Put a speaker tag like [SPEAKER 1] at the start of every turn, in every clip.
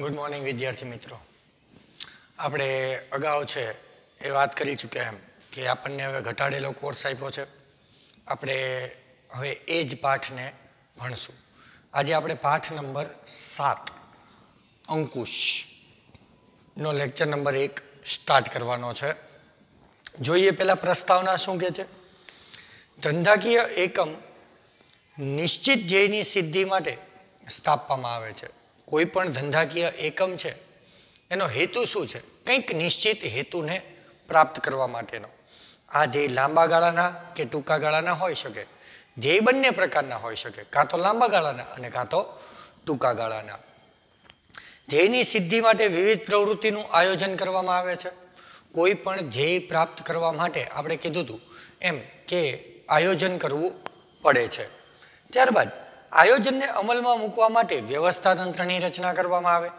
[SPEAKER 1] Good morning વિદ્યાર્થી મિત્રો. આપણે અગાઉ છે એ વાત કરી ચૂક્યા એમ કે આપણને હવે ઘટાડેલો કોર્સ આપ્યો છે. આપણે હવે એ જ પાઠને ભણશું. આજે આપણે પાઠ નંબર 7 અંકુશનો લેક્ચર નંબર 1 સ્ટાર્ટ કરવાનો છે. જોઈએ પહેલા પ્રસ્તાવના શું કહે છે. ધંધાકીય એકમ નિશ્ચિત ધ્યેયની સિદ્ધિ માટે સ્થાપવામાં આવે છે. કોઈ પણ ધંધાકીય એકમ છે એનો હેતુ શું છે? કંઈક નિશ્ચિત હેતુને પ્રાપ્ત કરવા માટેનો. આ ધ્યેય લાંબા ગાળાના કે ટૂંકા ગાળાના હોઈ શકે. ધ્યેય બંને પ્રકારના હોઈ શકે, કાં તો લાંબા ગાળાના અને કાં તો ટૂંકા ગાળાના. ધ્યેયની સિદ્ધિ માટે વિવિધ પ્રવૃત્તિનું આયોજન કરવામાં આવે છે. કોઈ પણ ધ્યેય પ્રાપ્ત કરવા માટે આપણે કીધું હતું એમ કે આયોજન કરવું પડે છે. ત્યારબાદ આયોજનને અમલમાં મૂકવા માટે વ્યવસ્થા તંત્રની રચના કરવામાં આવે.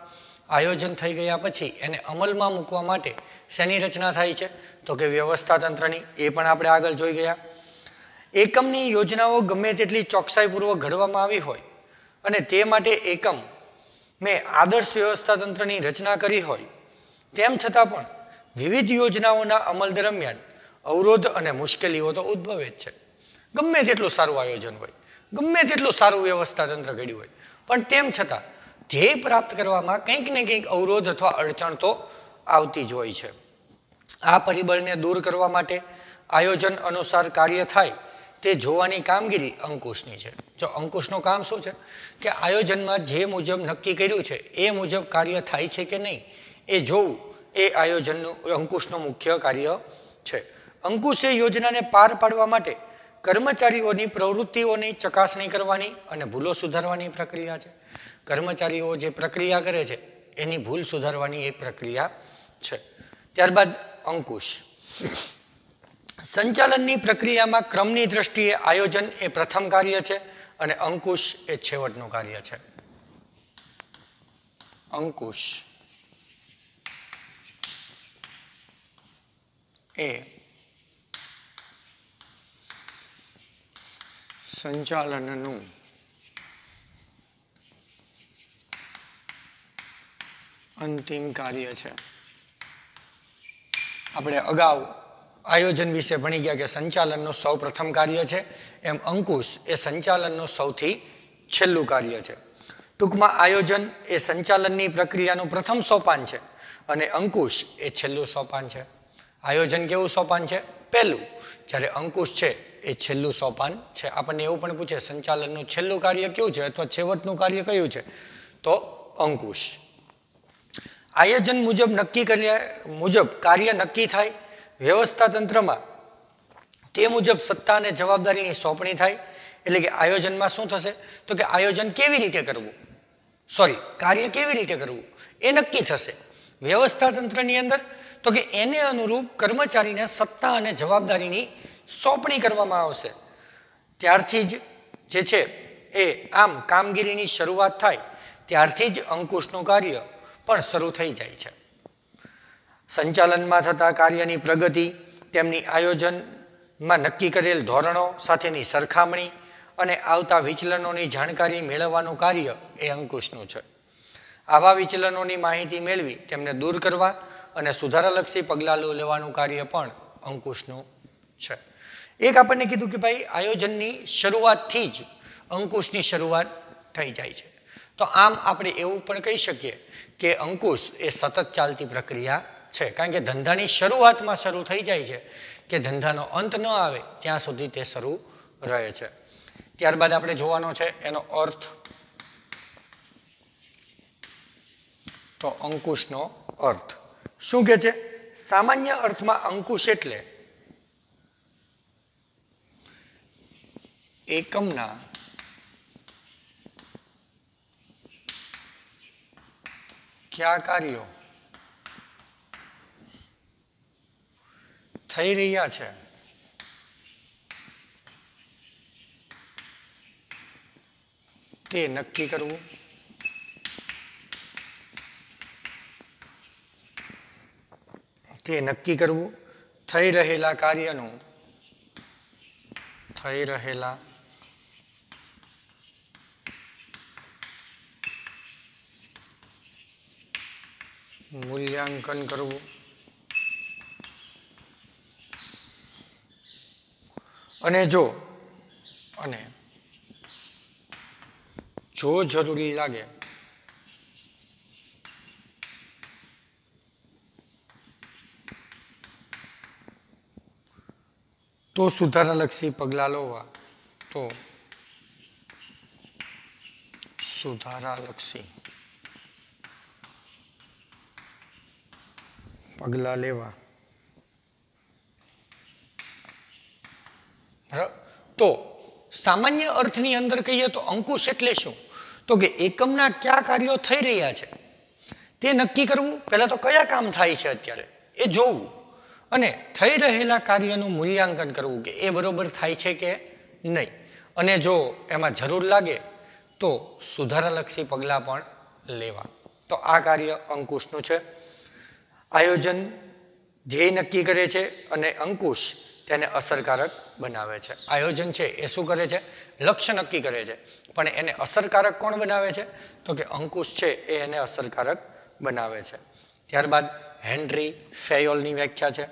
[SPEAKER 1] આયોજન થઈ ગયા પછી એને અમલમાં મૂકવા માટે શેની રચના થાય છે? તો કે વ્યવસ્થા તંત્રની. એ પણ આપણે આગળ જોઈ ગયા. એકમની યોજનાઓ ગમે તેટલી ચોકસાઈપૂર્વક ઘડવામાં આવી હોય અને તે માટે એકમ મેં આદર્શ વ્યવસ્થા તંત્રની રચના કરી હોય, તેમ છતાં પણ વિવિધ યોજનાઓના અમલ દરમિયાન અવરોધ અને મુશ્કેલીઓ તો ઉદ્ભવે જ છે. ગમે તેટલું સારું આયોજન હોય, ગમે તેટલું સારું વ્યવસ્થા તંત્ર ઘડ્યું હોય, પણ તેમ છતાં ધ્યેય પ્રાપ્ત કરવામાં કંઈક ને કંઈક અવરોધ અથવા અડચણ તો આવતી જ હોય છે. આ પરિબળને દૂર કરવા માટે આયોજન અનુસાર કાર્ય થાય તે જોવાની કામગીરી અંકુશની છે. જો અંકુશનું કામ શું છે કે આયોજનમાં જે મુજબ નક્કી કર્યું છે એ મુજબ કાર્ય થાય છે કે નહીં એ જોવું, એ આયોજનનું અંકુશનું મુખ્ય કાર્ય છે. અંકુશ એ યોજનાને પાર પાડવા માટે કર્મચારીઓની પ્રવૃત્તિઓની ચકાસણી કરવાની અને ભૂલો સુધારવાની પ્રક્રિયા છે. કર્મચારીઓ જે પ્રક્રિયા કરે છે એની ભૂલ સુધારવાની એ પ્રક્રિયા છે. ત્યારબાદ અંકુશ. સંચાલનની પ્રક્રિયામાં ક્રમની દ્રષ્ટિએ આયોજન એ પ્રથમ કાર્ય છે અને અંકુશ એ છેવટનું કાર્ય છે. અંકુશ એ સંચાલનનું અંતિમ કાર્ય છે. આપણે અગાઉ આયોજન વિશે ભણી ગયા કે સંચાલનનું સૌ પ્રથમ કાર્ય છે, એમ અંકુશ એ સંચાલનનું સૌથી છેલ્લું કાર્ય છે. ટૂંકમાં આયોજન એ સંચાલનની પ્રક્રિયાનું પ્રથમ સોપાન છે અને અંકુશ એ છેલ્લું સોપાન છે. આયોજન કેવું સોપાન છે? પહેલું. જ્યારે અંકુશ છે એ છેલ્લું સોપાન છે. આપણને એવું પણ પૂછે સંચાલનનું છેલ્લું કાર્ય કયું છે અથવા છેવટનું કાર્ય કયું છે? તો અંકુશ. આયોજન મુજબ નક્કી કર્યા મુજબ કાર્ય નક્કી થાય. વ્યવસ્થા તંત્રમાં તે મુજબ સત્તા અને જવાબદારીની સોંપણી થાય. એટલે કે આયોજનમાં શું થશે? તો કે આયોજન કેવી રીતે કરવું, કાર્ય કેવી રીતે કરવું એ નક્કી થશે. વ્યવસ્થા તંત્રની અંદર તો કે એને અનુરૂપ કર્મચારીને સત્તા અને જવાબદારીની સોંપણી કરવામાં આવશે. ત્યારથી જ જે છે એ આમ કામગીરીની શરૂઆત થાય ત્યારથી જ અંકુશનું કાર્ય પણ શરૂ થઈ જાય છે. સંચાલનમાં થતા કાર્યની પ્રગતિ, તેમની આયોજનમાં નક્કી કરેલ ધોરણો સાથેની સરખામણી અને આવતા વિચલનોની જાણકારી મેળવવાનું કાર્ય એ અંકુશનું છે. આવા વિચલનોની માહિતી મેળવી તેમને દૂર કરવા અને સુધારાલક્ષી પગલાં લેવાનું કાર્ય પણ અંકુશનું છે. એક આપણને કીધું કે ભાઈ આયોજનની શરૂઆતથી જ અંકુશની શરૂઆત થઈ જાય છે. તો આમ આપણે એવું પણ કહી શકીએ કે અંકુશ એ સતત ચાલતી પ્રક્રિયા છે. કારણ કે ધંધાની શરૂઆતમાં શરૂ થઈ જાય છે કે ધંધાનો અંત ન આવે ત્યાં સુધી તે શરૂ રહે છે. ત્યારબાદ આપણે જોવાનો છે એનો અર્થ. તો અંકુશનો અર્થ શું કે છે? સામાન્ય અર્થમાં અંકુશ એટલે એકમના કયા કાર્યો થઈ રહ્યા છે તે નક્કી કરવું. થઈ રહેલા કાર્યનું મૂલ્યાંકન કરવું અને જો જરૂરી લાગે તો સુધારાલક્ષી પગલાં લેવા તો સામાન્ય અર્થની અંદર કહીએ તો અંકુશ એટલે શું? તો કે એકમના કયા કાર્યો થઈ રહ્યા છે તે નક્કી કરવું. પહેલા તો કયા કામ થાય છે અત્યારે એ જોવું અને થઈ રહેલા કાર્યનું મૂલ્યાંકન કરવું કે એ બરોબર થાય છે કે નહીં. અને જો એમાં જરૂર લાગે તો સુધારાલક્ષી પગલાં પણ લેવા. તો આ કાર્ય અંકુશનું છે. આયોજન ધ્યેય નક્કી કરે છે અને અંકુશ તેને અસરકારક બનાવે છે. આયોજન છે એ શું કરે છે? લક્ષ્ય નક્કી કરે છે, પણ એને અસરકારક કોણ બનાવે છે? તો કે અંકુશ છે એ એને અસરકારક બનાવે છે. ત્યારબાદ હેનરી ફેયોલની વ્યાખ્યા છે.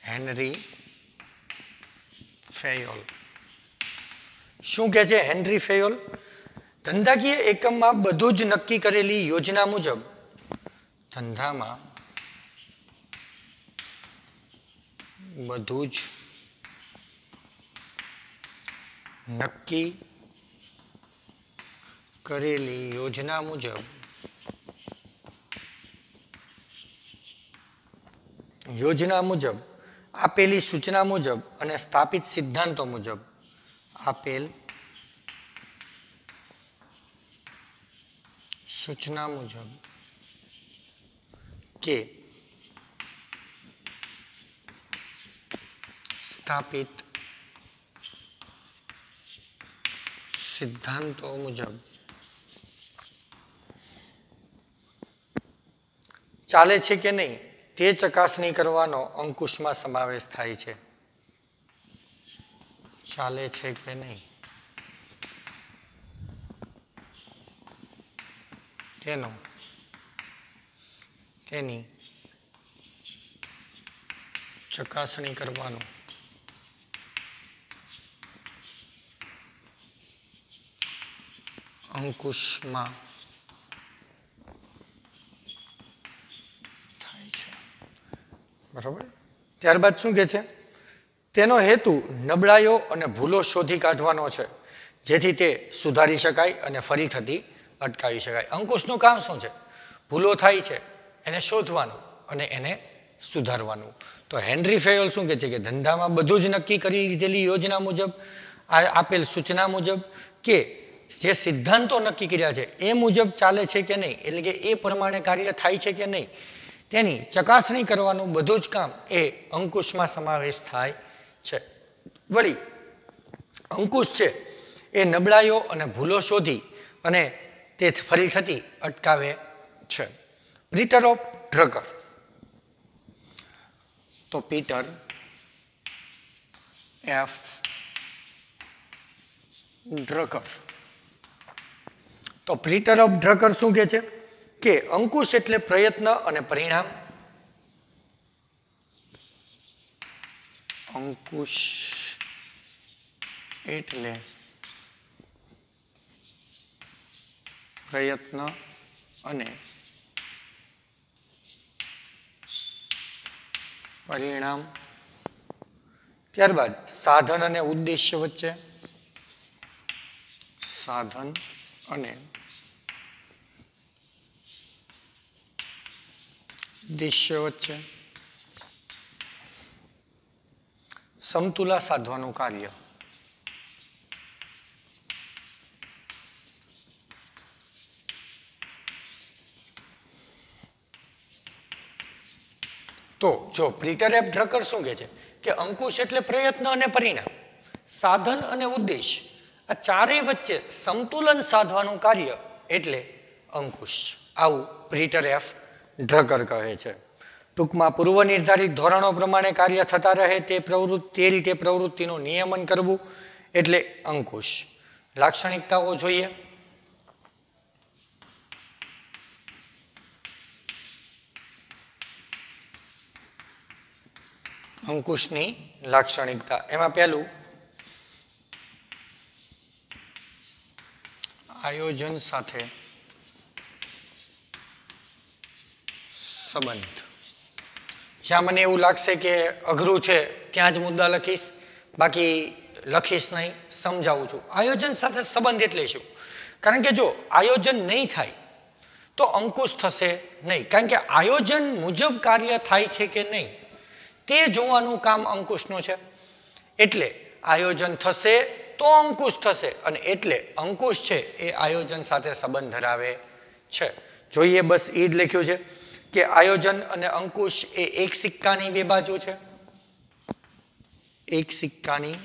[SPEAKER 1] હેનરી ફેયોલ શું કહે છે? હેનરી ફેયોલ ધંધાકીય એકમમાં બધું જ નક્કી કરેલી યોજના મુજબ ધંધામાં બધું જ નક્કી કરેલી યોજના મુજબ આપેલી સૂચના મુજબ અને સ્થાપિત સિદ્ધાંતો મુજબ આપેલ સૂચના મુજબ કે સ્થાપિત સિદ્ધાંતો મુજબ ચાલે છે કે નહીં તે ચકાસણી કરવાનો અંકુશમાં સમાવેશ થાય છે. ચાલે છે કે નહીં તેની ચકાસણી કરવાનો અંકુશમાં થાય છે. બરાબર. ત્યારબાદ શું કહે છે? તેનો હેતુ નબળાઈઓ અને ભૂલો શોધી કાઢવાનો છે જેથી તે સુધારી શકાય અને ફરી થતી અટકાવી શકાય. અંકુશનું કામ શું છે? ભૂલો થાય છે એને શોધવાનું અને એને સુધારવાનું. તો હેનરી ફેયોલ શું કહે છે કે ધંધામાં બધું જ નક્કી કરી લીધેલી યોજના મુજબ આપેલ સૂચના મુજબ કે જે સિદ્ધાંતો નક્કી કર્યા છે એ મુજબ ચાલે છે કે નહીં, એટલે કે એ પ્રમાણે કાર્ય થાય છે કે નહીં તેની ચકાસણી કરવાનું બધું જ કામ એ અંકુશમાં સમાવેશ થાય છે. વળી અંકુશ છે એ નબળાઈઓ અને ભૂલો શોધી અને તે ફરી થતી અટકાવે છે. Peter of Drucker. તો પીટર એફ ડ્રકર તો પીટર ઓફ ડ્રકર શું કહે છે કે અંકુશ એટલે પ્રયત્ન અને પરિણામ. અંકુશ એટલે પ્રયત્ન અને પરિણામ. ત્યારબાદ સાધન અને ઉદ્દેશ્ય વચ્ચે સમતુલા સાધવાનું કાર્ય. તો જો પીટર એફ ડ્રકર શું કહે છે કે અંકુશ એટલે પ્રયત્ન અને પરિણામ, સાધન અને ઉદ્દેશ, આ ચારેય વચ્ચે સંતુલન સાધવાનું કાર્ય એટલે અંકુશ. આવું પીટર એફ ડ્રકર કહે છે. ટૂંકમાં પૂર્વ નિર્ધારિત ધોરણો પ્રમાણે કાર્ય થતા રહે તે રીતે પ્રવૃત્તિનું નિયમન કરવું એટલે અંકુશ. લાક્ષણિકતાઓ જોઈએ. અંકુશની લાક્ષણિકતા એમાં પહેલું આયોજન સાથે સંબંધ. જ્યાં મને એવું લાગશે કે અઘરું છે ત્યાં જ મુદ્દા લખીશ, બાકી લખીશ નહીં, સમજાવું છું. આયોજન સાથે સંબંધ એટલે શું? કારણ કે જો આયોજન નહીં થાય તો અંકુશ થશે નહીં. કારણ કે આયોજન મુજબ કાર્ય થાય છે કે નહીં તે જોવાનું કામ અંકુશનું છે. એટલે આયોજન થશે તો અંકુશ થશે, અને એટલે અંકુશ છે એ આયોજન સાથે સંબંધ ધરાવે છે. જોઈએ બસ એ જ લખ્યું છે કે આયોજન અને અંકુશ એ એક સિક્કાની બે બાજુ છે. એક સિક્કાની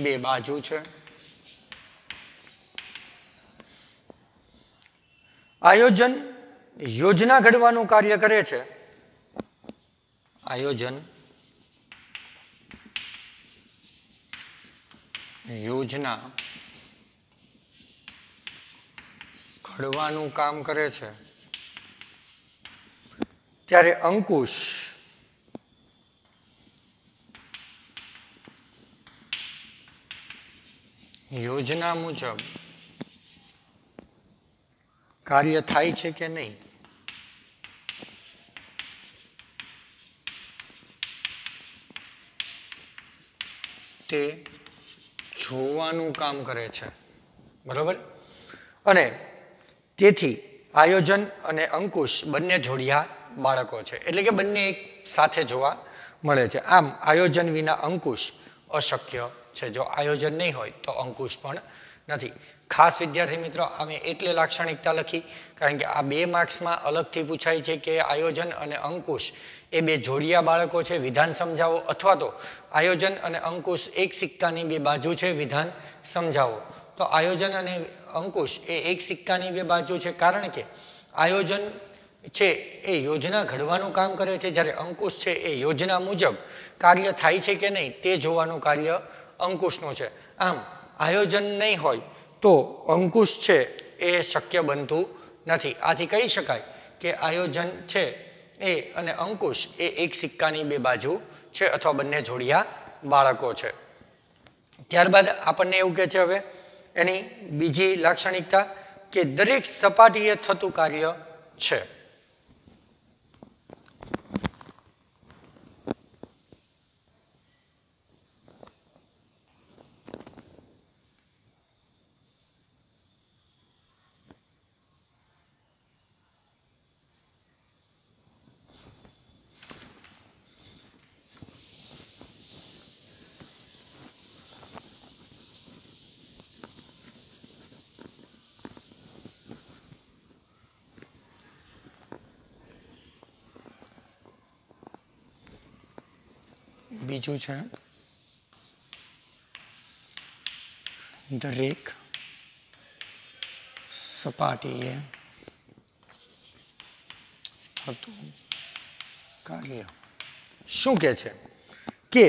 [SPEAKER 1] બે બાજુ છે. આયોજન યોજના ઘડવાનું કાર્ય કરે છે. આયોજન યોજના ઘડવાનું કામ કરે છે. ત્યારે અંકુશ યોજના મુજબ કાર્ય થાય છે કે નહીં તે જોવાનું કામ કરે છે. બરોબર? અને તેથી આયોજન અને અંકુશ બંને જોડિયા બાળકો છે, એટલે કે બંને એક સાથે જોવા મળે છે. આમ આયોજન વિના અંકુશ અશક્ય છે. જો આયોજન નહીં હોય તો અંકુશ પણ નથી. ખાસ વિદ્યાર્થી મિત્રો, અમે એટલે લાક્ષણિકતા લખી કારણ કે આ 2 માર્ક્સમાં અલગથી પૂછાય છે કે આયોજન અને અંકુશ એ બે જોડિયા બાળકો છે, વિધાન સમજાવો, અથવા તો આયોજન અને અંકુશ એક સિક્કાની બે બાજુ છે, વિધાન સમજાવો. તો આયોજન અને અંકુશ એ એક સિક્કાની બે બાજુ છે, કારણ કે આયોજન છે એ યોજના ઘડવાનું કામ કરે છે, જ્યારે અંકુશ છે એ યોજના મુજબ કાર્ય થાય છે કે નહીં તે જોવાનું કાર્ય અંકુશનું છે. આમ આયોજન નહીં હોય તો અંકુશ છે એ શક્ય બનતું નથી. આથી કહી શકાય કે આયોજન છે એ અને અંકુશ એ એક સિક્કાની બે બાજુ છે, અથવા બંને જોડિયા બાળકો છે. ત્યારબાદ આપણને એવું કહે છે હવે એની બીજી લાક્ષણિકતા કે દરેક સપાટીએ થતું કાર્ય છે. બીજું છે દરેક સપાટીએ થતું કાર્ય. શું કહે છે કે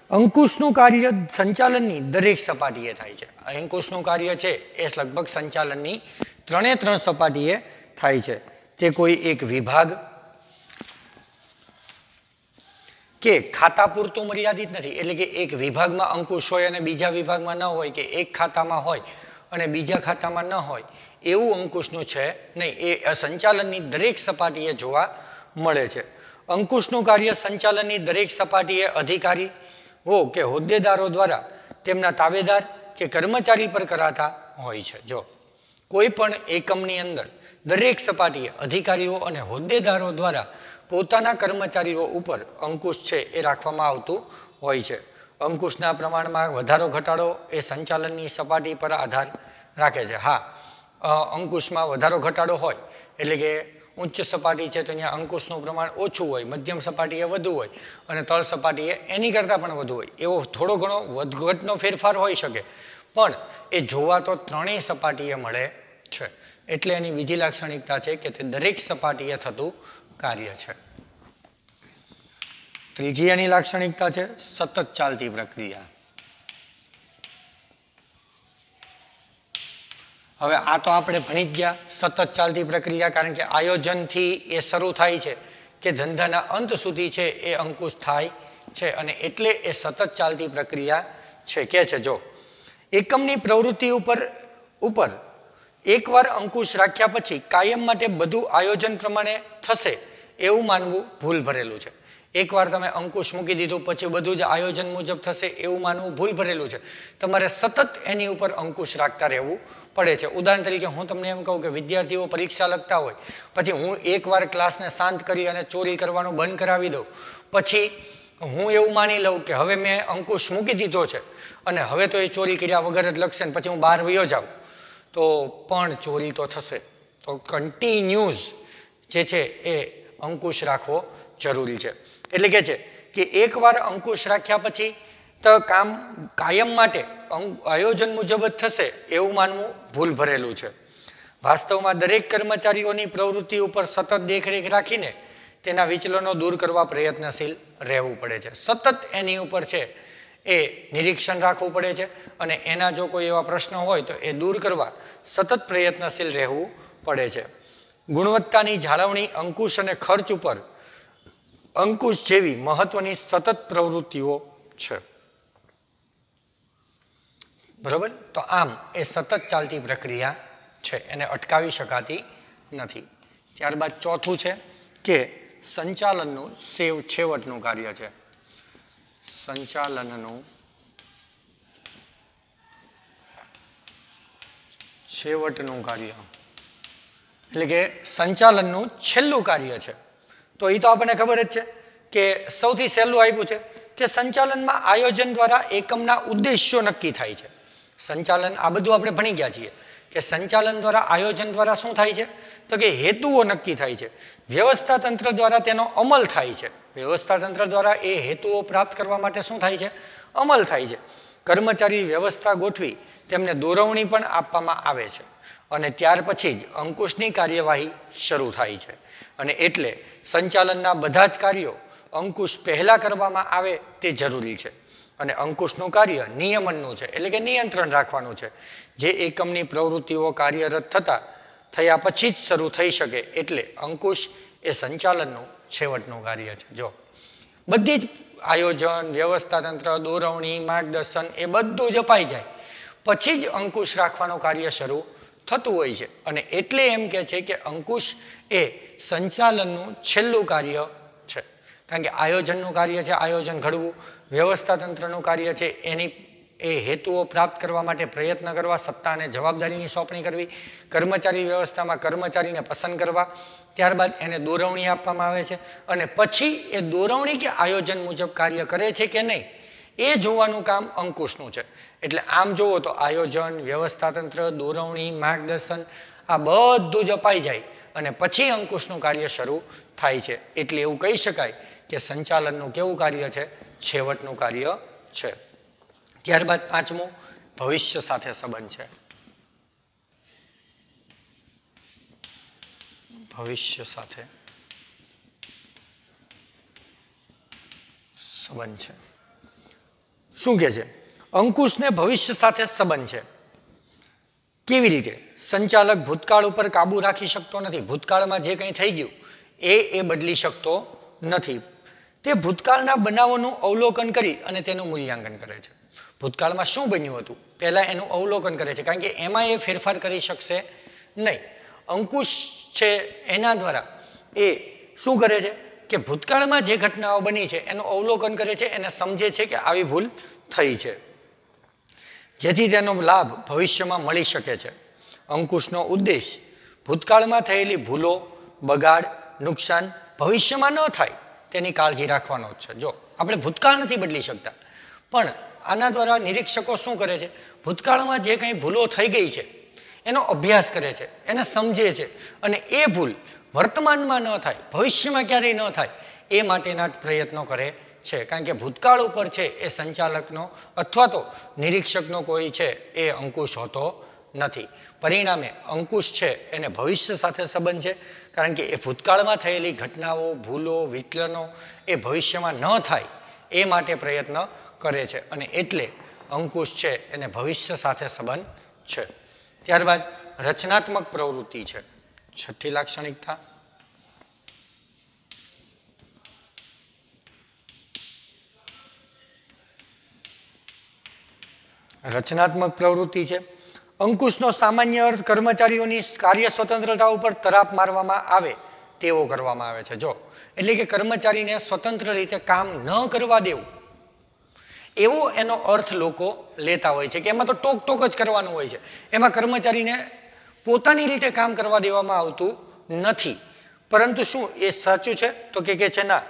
[SPEAKER 1] અંકુશનું કાર્ય સંચાલનની દરેક સપાટીએ થાય છે. અંકુશનું કાર્ય છે એ લગભગ સંચાલનની 3 સપાટીએ થાય છે. તે કોઈ એક વિભાગ કે ખાતા પૂરતું મર્યાદિત નથી, એટલે કે એક વિભાગમાં અંકુશ હોય અને બીજા વિભાગમાં ન હોય, કે એક ખાતામાં હોય અને બીજા ખાતામાં ન હોય, એવું અંકુશનું છે નહીં. એ સંચાલનની દરેક સપાટીએ જોવા મળે છે. અંકુશનું કાર્ય સંચાલનની દરેક સપાટીએ અધિકારીઓ કે હોદ્દેદારો દ્વારા તેમના તાબેદાર કે કર્મચારી પર કરાતા હોય છે. જો કોઈ પણ એકમની અંદર દરેક સપાટીએ અધિકારીઓ અને હોદ્દેદારો દ્વારા પોતાના કર્મચારીઓ ઉપર અંકુશ છે એ રાખવામાં આવતું હોય છે. અંકુશના પ્રમાણમાં વધારો ઘટાડો એ સંચાલનની સપાટી પર આધાર રાખે છે. હા, અંકુશમાં વધારો ઘટાડો હોય એટલે કે ઉચ્ચ સપાટી છે તો અહીંયા અંકુશનું પ્રમાણ ઓછું હોય, મધ્યમ સપાટીએ વધુ હોય અને તળ સપાટીએ એની કરતાં પણ વધુ હોય, એવો થોડો ઘણો વધઘટનો ફેરફાર હોઈ શકે, પણ એ જોવા તો 3 સપાટીએ મળે છે. એટલે એની બીજી લાક્ષણિકતા છે કે તે દરેક સપાટીએ થતું કાર્ય છે. ત્રીજી એની લાક્ષણિકતા છે સતત ચાલતી પ્રક્રિયા. હવે આ તો આપણે ભણી જ ગયા, સતત ચાલતી પ્રક્રિયા, કારણ કે આયોજનથી એ શરૂ થાય છે કે ધંધાના અંત સુધી છે એ અંકુશ થાય છે, અને એટલે એ સતત ચાલતી પ્રક્રિયા છે. કે છે જો એકમની પ્રવૃત્તિ ઉપર એકવાર અંકુશ રાખ્યા પછી કાયમ માટે બધું આયોજન પ્રમાણે થશે એવું માનવું ભૂલ ભરેલું છે. એકવાર તમે અંકુશ મૂકી દીધું પછી બધું જ આયોજન મુજબ થશે એવું માનવું ભૂલ ભરેલું છે. તમારે સતત એની ઉપર અંકુશ રાખતા રહેવું પડે છે. ઉદાહરણ તરીકે હું તમને એમ કહું કે વિદ્યાર્થીઓ પરીક્ષા લખતા હોય, પછી હું એકવાર ક્લાસને શાંત કરી અને ચોરી કરવાનું બંધ કરાવી દઉં, પછી હું એવું માની લઉં કે હવે મેં અંકુશ મૂકી દીધો છે અને હવે તો એ ચોરી કર્યા વગર જ લખશે ને પછી હું બહાર વયો જાઉં, તો પણ ચોરી તો થશે. તો કન્ટિન્યુઅસ જે છે એ અંકુશ રાખવો જરૂરી છે. એટલે કે છે કે એકવાર અંકુશ રાખ્યા પછી તો કામ કાયમ માટે આયોજન મુજબ જ થશે એવું માનવું ભૂલ ભરેલું છે. વાસ્તવમાં દરેક કર્મચારીઓની પ્રવૃત્તિ ઉપર સતત દેખરેખ રાખીને તેના વિચલનો દૂર કરવા પ્રયત્નશીલ રહેવું પડે છે. સતત એની ઉપર છે એ નિરીક્ષણ રાખવું પડે છે, અને એના જો કોઈ એવા પ્રશ્નો હોય તો એ દૂર કરવા સતત પ્રયત્નશીલ રહેવું પડે છે. ગુણવત્તાની જાળવણી અંકુશ અને ખર્ચ ઉપર અંકુશ જેવી મહત્વની સતત પ્રવૃત્તિઓ છે. બરાબર? તો આમ એ સતત ચાલતી પ્રક્રિયા છે, એને અટકાવી શકાતી નથી. ત્યારબાદ ચોથું છે કે સંચાલનનું છેવટનું કાર્ય છે. સંચાલનનું છેવટનું કાર્ય એટલે કે સંચાલનનું છેલ્લું કાર્ય છે. તો એ તો આપણને ખબર જ છે કે સૌથી સહેલું આપ્યું છે કે સંચાલનમાં આયોજન દ્વારા એકમના ઉદ્દેશ્યો નક્કી થાય છે. સંચાલન આ બધું આપણે ભણી ગયા છીએ કે સંચાલન દ્વારા આયોજન દ્વારા શું થાય છે, તો કે હેતુઓ નક્કી થાય છે. વ્યવસ્થા તંત્ર દ્વારા તેનો અમલ થાય છે. વ્યવસ્થા તંત્ર દ્વારા એ હેતુઓ પ્રાપ્ત કરવા માટે શું થાય છે, અમલ થાય છે. કર્મચારી વ્યવસ્થા ગોઠવી તેમને દોરવણી પણ આપવામાં આવે છે, અને ત્યાર પછી જ અંકુશની કાર્યવાહી શરૂ થાય છે. અને એટલે સંચાલનના બધા જ કાર્યો અંકુશ પહેલાં કરવામાં આવે તે જરૂરી છે. અને અંકુશનું કાર્ય નિયમનનું છે, એટલે કે નિયંત્રણ રાખવાનું છે. જે એકમની પ્રવૃત્તિઓ કાર્યરત થયા પછી જ શરૂ થઈ શકે, એટલે અંકુશ એ સંચાલનનું છેવટનું કાર્ય છે. જો બધી જ આયોજન, વ્યવસ્થા તંત્ર, દોરવણી, માર્ગદર્શન એ બધું જ અપાઈ જાય પછી જ અંકુશ રાખવાનું કાર્ય શરૂ થતું હોય છે. અને એટલે એમ કહે છે કે અંકુશ એ સંચાલનનું છેલ્લું કાર્ય છે. કારણ કે આયોજનનું કાર્ય છે આયોજન ઘડવું, વ્યવસ્થા તંત્રનું કાર્ય છે એ હેતુઓ પ્રાપ્ત કરવા માટે પ્રયત્ન કરવા, સત્તા અને જવાબદારીની સોંપણી કરવી, કર્મચારી વ્યવસ્થામાં કર્મચારીને પસંદ કરવા, ત્યારબાદ એને દોરવણી આપવામાં આવે છે, અને પછી એ દોરવણી કે આયોજન મુજબ કાર્ય કરે છે કે નહીં એ જોવાનું કામ અંકુશનું છે. એટલે આમ જુઓ તો આયોજન, વ્યવસ્થા તંત્ર, દોરવણી, માર્ગદર્શન આ બધું જ અપાઈ જાય અને પછી અંકુશનું કાર્ય શરૂ થાય છે. એટલે એવું કહી શકાય કે સંચાલનનું કેવું કાર્ય છે, છેવટનું કાર્ય છે. ત્યારબાદ પાંચમું ભવિષ્ય સાથે સંબંધ છે. ભવિષ્ય સાથે સંબંધ છે. શું કહે છે? અંકુશને ભવિષ્ય સાથે સંબંધ છે. કેવી રીતે? સંચાલક ભૂતકાળ ઉપર કાબુ રાખી શકતો નથી. ભૂતકાળમાં જે કંઈ થઈ ગયું એ બદલી શકતો નથી. તે ભૂતકાળના બનાવોનું અવલોકન કરી અને તેનું મૂલ્યાંકન કરે છે. ભૂતકાળમાં શું બન્યું હતું પહેલાં એનું અવલોકન કરે છે, કારણ કે એમાં એ ફેરફાર કરી શકશે નહીં. અંકુશ છે એના દ્વારા એ શું કરે છે કે ભૂતકાળમાં જે ઘટનાઓ બની છે એનું અવલોકન કરે છે, એને સમજે છે કે આવી ભૂલ થઈ છે, જેથી તેનો લાભ ભવિષ્યમાં મળી શકે છે. અંકુશનો ઉદ્દેશ ભૂતકાળમાં થયેલી ભૂલો, બગાડ, નુકસાન ભવિષ્યમાં ન થાય તેની કાળજી રાખવાનો જ છે. જો આપણે ભૂતકાળ નથી બદલી શકતા, પણ આના દ્વારા નિરીક્ષકો શું કરે છે, ભૂતકાળમાં જે કંઈ ભૂલો થઈ ગઈ છે એનો અભ્યાસ કરે છે, એને સમજે છે, અને એ ભૂલ વર્તમાનમાં ન થાય, ભવિષ્યમાં ક્યારેય ન થાય એ માટેના પ્રયત્નો કરે છે. કારણ કે ભૂતકાળ ઉપર છે એ સંચાલકનો અથવા તો નિરીક્ષકનો કોઈ છે એ અંકુશ હોતો નથી. પરિણામે અંકુશ છે એને ભવિષ્ય સાથે સંબંધ છે, કારણ કે એ ભૂતકાળમાં થયેલી ઘટનાઓ, ભૂલો, વિચલનો એ ભવિષ્યમાં ન થાય એ માટે પ્રયત્ન કરે છે, અને એટલે અંકુશ છે એને ભવિષ્ય સાથે સંબંધ છે. ત્યારબાદ રચનાત્મક પ્રવૃત્તિ છે. છઠ્ઠી લાક્ષણિકતા રચનાત્મક પ્રવૃત્તિ છે. અંકુશનો સામાન્ય અર્થ કર્મચારીઓની કાર્ય સ્વતંત્રતા ઉપર તરાપ મારવામાં આવે તેવો કરવામાં આવે છે. જો એટલે કે કર્મચારીને સ્વતંત્ર રીતે કામ ન કરવા દેવું, એવો એનો અર્થ લોકો લેતા હોય છે કે એમાં તો ટોક ટોક જ કરવાનું હોય છે, એમાં કર્મચારીને પોતાની રીતે કામ કરવા દેવામાં આવતું નથી. પરંતુ શું એ સાચું છે? તો કે છે ના,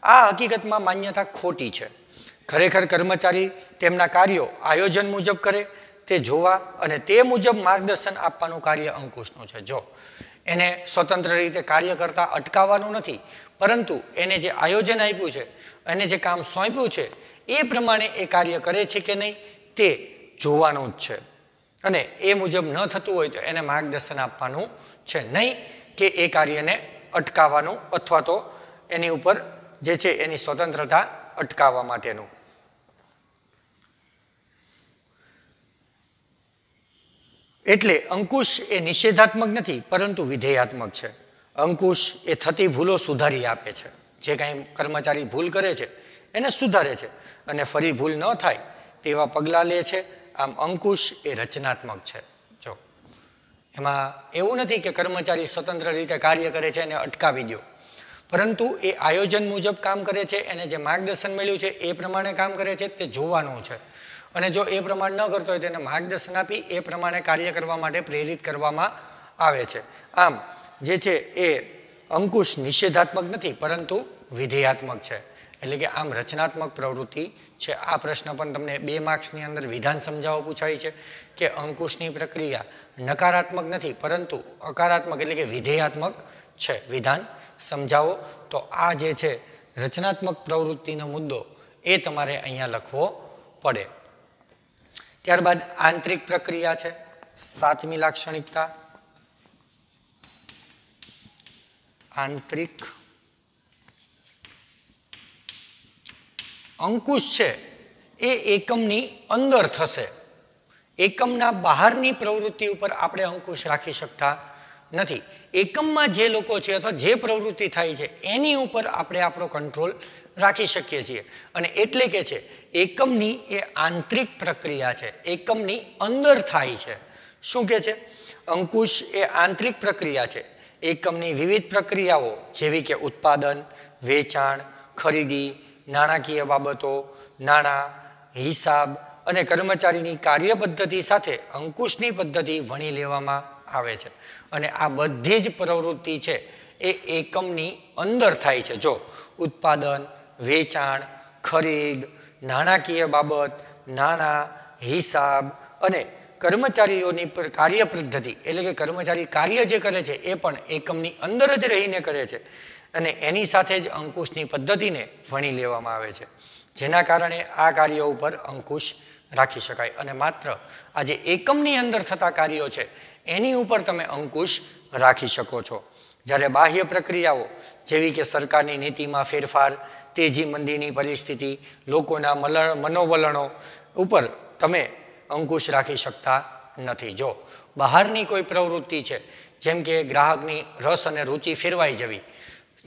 [SPEAKER 1] આ હકીકતમાં માન્યતા ખોટી છે. ખરેખર કર્મચારી તેમના કાર્યો આયોજન મુજબ કરે તે જોવા અને તે મુજબ માર્ગદર્શન આપવાનું કાર્ય અંકુશનું છે. જો એને સ્વતંત્ર રીતે કાર્ય કરતા અટકાવવાનું નથી, પરંતુ એને જે આયોજન આપ્યું છે, એને જે કામ સોંપ્યું છે, એ પ્રમાણે એ કાર્ય કરે છે કે નહીં તે જોવાનું જ છે. અને એ મુજબ ન થતું હોય તો એને માર્ગદર્શન આપવાનું છે, નહીં કે એ કાર્યને અટકાવવાનું અથવા તો એની ઉપર જે છે એની સ્વતંત્રતા અટકાવવા માટેનું. એટલે અંકુશ એ નિષેધાત્મક નથી, પરંતુ વિધેયાત્મક છે. અંકુશ એ થતી ભૂલો સુધારી આપે છે. જે કાંઈ કર્મચારી ભૂલ કરે છે એને સુધારે છે અને ફરી ભૂલ ન થાય તેવા પગલાં લે છે. આમ અંકુશ એ રચનાત્મક છે. જો એમાં એવું નથી કે કર્મચારી સ્વતંત્ર રીતે કાર્ય કરે છે એને અટકાવી દો, પરંતુ એ આયોજન મુજબ કામ કરે છે, એને જે માર્ગદર્શન મળ્યું છે એ પ્રમાણે કામ કરે છે તે જોવાનું છે. અને જો એ પ્રમાણે ન કરતો હોય તેને માર્ગદર્શન આપી એ પ્રમાણે કાર્ય કરવા માટે પ્રેરિત કરવામાં આવે છે. આમ જે છે એ અંકુશ નિષેધાત્મક નથી, પરંતુ વિધેયાત્મક છે. એટલે કે આમ રચનાત્મક પ્રવૃત્તિ છે. આ પ્રશ્ન પણ તમને 2 માર્ક્સની અંદર વિધાન સમજાવવા પૂછાય છે કે અંકુશની પ્રક્રિયા નકારાત્મક નથી, પરંતુ હકારાત્મક એટલે કે વિધેયાત્મક છે. વિધાન સમજાવો. તો આ જે છે રચનાત્મક પ્રવૃત્તિનો મુદ્દો એ તમારે અહીંયા લખવો પડે. ત્યારબાદ આંતરિક પ્રક્રિયા છે. 7મી લાક્ષણિકતા આંતરિક. અંકુશ છે એ એકમની અંદર થશે. એકમના બહારની પ્રવૃત્તિ ઉપર આપણે અંકુશ રાખી શકતા નથી. એકમમાં જે લોકો છે અથવા જે પ્રવૃત્તિ થાય છે એની ઉપર આપણે આપણો કંટ્રોલ રાખી શકીએ છીએ. અને એટલે કે છે એકમની એ આંતરિક પ્રક્રિયા છે, એકમની અંદર થાય છે. શું કે છે? અંકુશ એ આંતરિક પ્રક્રિયા છે. એકમની વિવિધ પ્રક્રિયાઓ જેવી કે ઉત્પાદન, વેચાણ, ખરીદી, નાણાકીય બાબતો, નાણાં, હિસાબ અને કર્મચારીની કાર્ય પદ્ધતિ સાથે અંકુશની પદ્ધતિ વણી લેવામાં આવે છે. અને આ બધી જ પ્રવૃત્તિ છે એ એકમની અંદર થાય છે. જો ઉત્પાદન, વેચાણ, ખરીદ, નાણાકીય બાબત, નાણાં, હિસાબ અને કર્મચારીઓની કાર્ય પદ્ધતિ એટલે કે કર્મચારી કાર્ય જે કરે છે એ પણ એકમની અંદર જ રહીને કરે છે. અને એની સાથે જ અંકુશની પદ્ધતિને વણી લેવામાં આવે છે, જેના કારણે આ કાર્યો ઉપર અંકુશ રાખી શકાય. અને માત્ર આ જે એકમની અંદર થતા કાર્યો છે એની ઉપર તમે અંકુશ રાખી શકો છો. જ્યારે બાહ્ય પ્રક્રિયાઓ જેવી કે સરકારની નીતિમાં ફેરફાર, તેજી મંદીની પરિસ્થિતિ, લોકોના મનોવલણો ઉપર તમે અંકુશ રાખી શકતા નથી. જો બહારની કોઈ પ્રવૃત્તિ છે, જેમ કે ગ્રાહકની રસ અને રુચિ ફેરવાઈ જવી,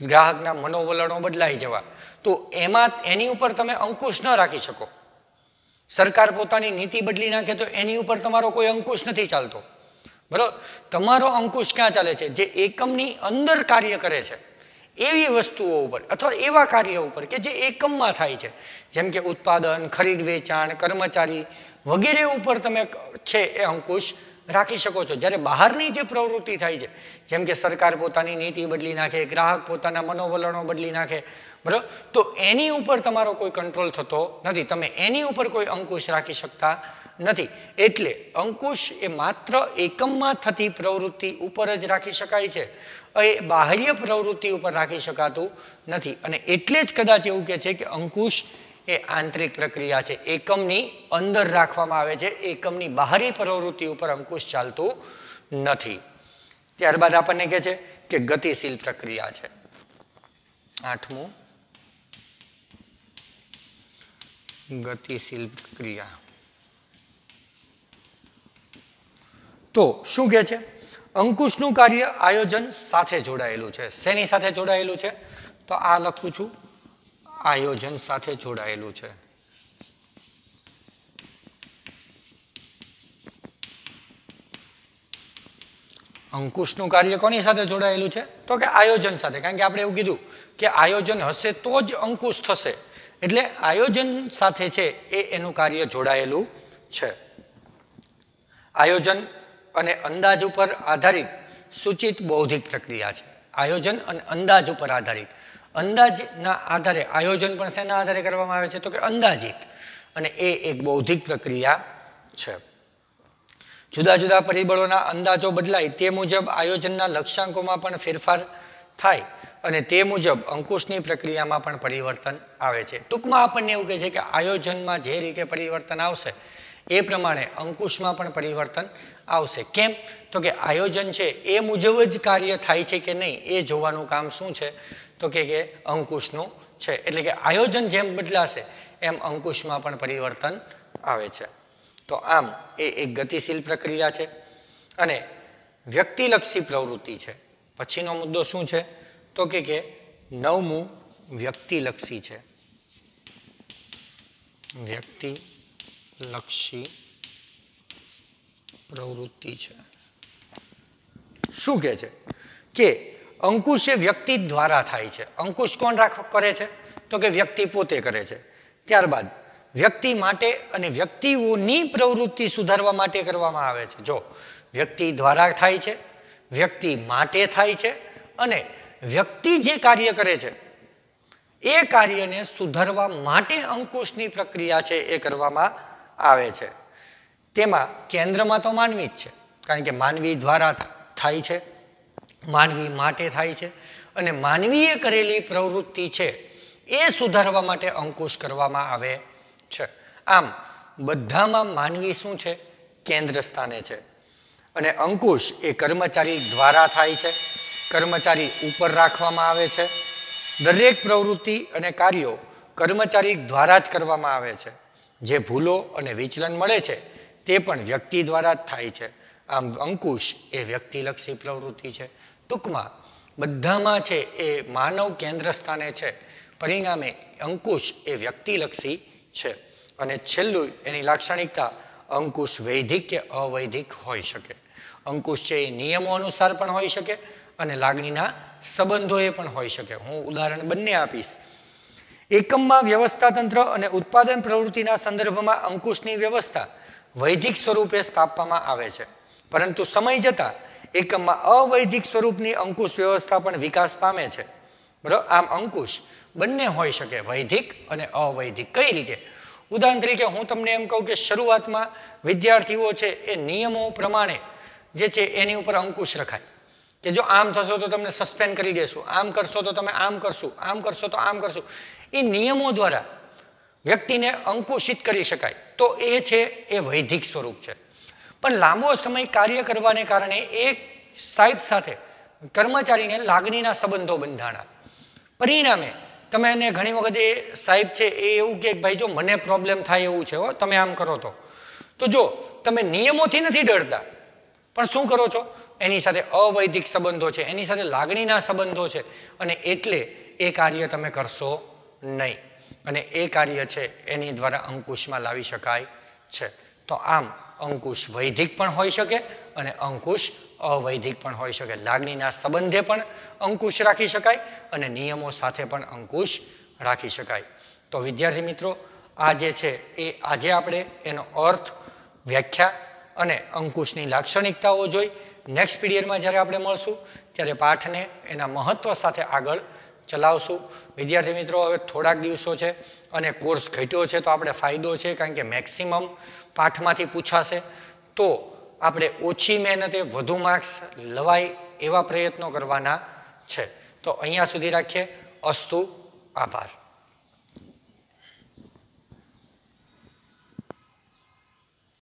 [SPEAKER 1] ગ્રાહકના મનોવલણો બદલાઈ જવા, તો એમાં એની ઉપર તમે અંકુશ ન રાખી શકો. સરકાર પોતાની નીતિ બદલી નાખે તો એની ઉપર તમારો કોઈ અંકુશ નથી ચાલતો. બરાબર? તમારો અંકુશ ક્યાં ચાલે છે? જે એકમની અંદર કાર્ય કરે છે એવી વસ્તુઓ ઉપર અથવા એવા કાર્ય ઉપર કે જે એકમમાં થાય છે, જેમ કે ઉત્પાદન, ખરીદ વેચાણ, કર્મચારી વગેરે ઉપર તમે છે એ અંકુશ રાખી શકો છો. જ્યારે બહારની જે પ્રવૃત્તિ થાય છે, જેમ કે સરકાર પોતાની નીતિ બદલી નાખે, ગ્રાહક પોતાના મનોવલણો બદલી નાખે, બરાબર, તો એની ઉપર તમારો કોઈ કંટ્રોલ થતો નથી. તમે એની ઉપર કોઈ અંકુશ રાખી શકતા નથી. એટલે અંકુશ એ માત્ર એકમમાં થતી પ્રવૃત્તિ ઉપર જ રાખી શકાય છે, એ બાહ્ય પ્રવૃત્તિ ઉપર રાખી શકાતું નથી. અને એટલે જ કદાચ એવું કહે છે કે અંકુશ એ આંતરિક પ્રક્રિયા છે, એકમની અંદર રાખવામાં આવે છે, એકમની બહારી પ્રવૃત્તિ ઉપર અંકુશ ચાલતું નથી. ત્યારબાદ આપણને કહે છે કે ગતિશીલ પ્રક્રિયા છે. 8મું ગતિશીલ પ્રક્રિયા. તો શું કહે છે? અંકુશનું કાર્ય આયોજન સાથે જોડાયેલું છે. શેની સાથે જોડાયેલું છે? તો આ લખું છું, આયોજન સાથે જોડાયેલું છે. અંકુશનું કાર્ય કોની સાથે જોડાયેલું છે? તો કે આયોજન સાથે. કારણ કે આપણે એવું કીધું કે આયોજન હશે તો જ અંકુશ થશે. એટલે આયોજન સાથે છે એ એનું કાર્ય જોડાયેલું છે. આયોજન અને અંદાજ ઉપર આધારિત સૂચિત બૌદ્ધિક પ્રક્રિયા છે. આયોજન અને અંદાજ ઉપર આધારિત. અંદાજના આધારે આયોજન પણ શેના આધારે કરવામાં આવે છે? તો કે અંદાજિત. અને એ એક બૌદ્ધિક પ્રક્રિયા છે. જુદા જુદા પરિબળોના અંદાજો બદલાય તે મુજબ આયોજનના લક્ષ્યાંકોમાં પણ ફેરફાર થાય અને તે મુજબ અંકુશની પ્રક્રિયામાં પણ પરિવર્તન આવે છે. ટૂંકમાં આપણને એવું કહે છે કે આયોજનમાં જે રીતે પરિવર્તન આવશે એ પ્રમાણે અંકુશમાં પણ પરિવર્તન આવશે. કેમ? તો કે આયોજન છે એ મુજબ જ કાર્ય થાય છે કે નહીં એ જોવાનું કામ શું છે? તો કે અંકુશનું છે. એટલે કે આયોજન જેમ બદલાશે એમ અંકુશમાં પણ પરિવર્તન આવે છે. તો આમ એ એક ગતિશીલ પ્રક્રિયા છે અને વ્યક્તિલક્ષી પ્રવૃત્તિ છે. પછીનો મુદ્દો શું છે? તો કે 9મું વ્યક્તિલક્ષી છે. વ્યક્તિલક્ષી પ્રવૃત્તિ છે. શું કહે છે? કે અંકુશ એ વ્યક્તિ દ્વારા થાય છે. અંકુશ કોણ કરે છે? તો કે વ્યક્તિ પોતે કરે છે. ત્યારબાદ વ્યક્તિ માટે અને વ્યક્તિઓની પ્રવૃત્તિ સુધારવા માટે કરવામાં આવે છે. જો વ્યક્તિ દ્વારા થાય છે, વ્યક્તિ માટે થાય છે અને વ્યક્તિ જે કાર્ય કરે છે એ કાર્યને સુધારવા માટે અંકુશની પ્રક્રિયા છે એ કરવામાં આવે છે. તેમાં કેન્દ્રમાં તો માનવી જ છે. કારણ કે માનવી દ્વારા થાય છે, માનવી માટે થાય છે અને માનવીએ કરેલી પ્રવૃત્તિ છે એ સુધારવા માટે અંકુશ કરવામાં આવે છે. આમ બધામાં માનવી શું છે? કેન્દ્ર સ્થાને છે. અને અંકુશ એ કર્મચારી દ્વારા થાય છે. કર્મચારી ઉપર રાખવામાં આવે છે. દરેક પ્રવૃત્તિ અને કાર્યો કર્મચારી દ્વારા જ કરવામાં આવે છે. જે ભૂલો અને વિચલન મળે છે તે પણ વ્યક્તિ દ્વારા જ થાય છે. આમ અંકુશ એ વ્યક્તિલક્ષી પ્રવૃત્તિ છે. ટૂંકમાં બધામાં છે એ માનવ કેન્દ્ર સ્થાને છે. પરિણામે અંકુશ એ વ્યક્તિલક્ષી છે. અને છેલ્લું એની લાક્ષણિકતા અંકુશ વૈધિક કે અવૈધિક હોઈ શકે. અંકુશ છે એ નિયમો અનુસાર પણ હોઈ શકે અને લાગણીના સંબંધોએ પણ હોઈ શકે. હું ઉદાહરણ બંને આપીશ. એકમમાં વ્યવસ્થા તંત્ર અને ઉત્પાદન પ્રવૃત્તિના સંદર્ભમાં અંકુશની વ્યવસ્થા વૈધિક સ્વરૂપે સ્થાપવામાં આવે છે. પરંતુ સમય જતાં એકમમાં અવૈધિક સ્વરૂપની અંકુશ વ્યવસ્થા પણ વિકાસ પામે છે. બરાબર? આમ અંકુશ બંને હોઈ શકે, વૈધિક અને અવૈધિક. કઈ રીતે? ઉદાહરણ તરીકે હું તમને એમ કહું કે શરૂઆતમાં વિદ્યાર્થીઓ છે એ નિયમો પ્રમાણે જે છે એની ઉપર અંકુશ રખાય કે જો આમ થશો તો તમને સસ્પેન્ડ કરી દેશું, આમ કરશો તો તમે આમ કરશું, આમ કરશો તો આમ કરશું. એ નિયમો દ્વારા વ્યક્તિને અંકુશિત કરી શકાય તો એ છે એ વૈધિક સ્વરૂપ છે. પણ લાંબો સમય કાર્ય કરવાને કારણે એક સાહેબ સાથે કર્મચારીને લાગણીના સંબંધો બંધાણા. પરિણામે તમે એને ઘણી વખત એ સાહેબ છે એ એવું કે ભાઈ જો મને પ્રોબ્લેમ થાય એવું છે, હો તમે આમ કરો તો જો તમે નિયમોથી નથી ડરતા પણ શું કરો છો? એની સાથે અવૈધિક સંબંધો છે, એની સાથે લાગણીના સંબંધો છે અને એટલે એ કાર્ય તમે કરશો નહીં અને એ કાર્ય છે એની દ્વારા અંકુશમાં લાવી શકાય છે. તો આમ અંકુશ વૈધિક પણ હોઈ શકે અને અંકુશ અવૈધિક પણ હોઈ શકે. લાગણીના સંબંધે પણ અંકુશ રાખી શકાય અને નિયમો સાથે પણ અંકુશ રાખી શકાય. તો વિદ્યાર્થી મિત્રો, આ જે છે એ આજે આપણે એનો અર્થ, વ્યાખ્યા અને અંકુશની લાક્ષણિકતાઓ જોઈ. નેક્સ્ટ પીરિયડમાં જ્યારે આપણે મળશું ત્યારે પાઠને એના મહત્વ સાથે આગળ ચલાવશું. વિદ્યાર્થી મિત્રો, હવે થોડાક દિવસો છે અને કોર્સ ઘટ્યો છે તો આપણે ફાયદો છે કારણ કે મેક્સિમમ પાઠમાંથી પૂછાશે તો આપણે ઓછી મહેનતે વધુ માર્ક્સ લવાય એવા પ્રયત્નો કરવાના છે. તો અહીંયા સુધી રાખીએ. અસ્તુ. આભાર.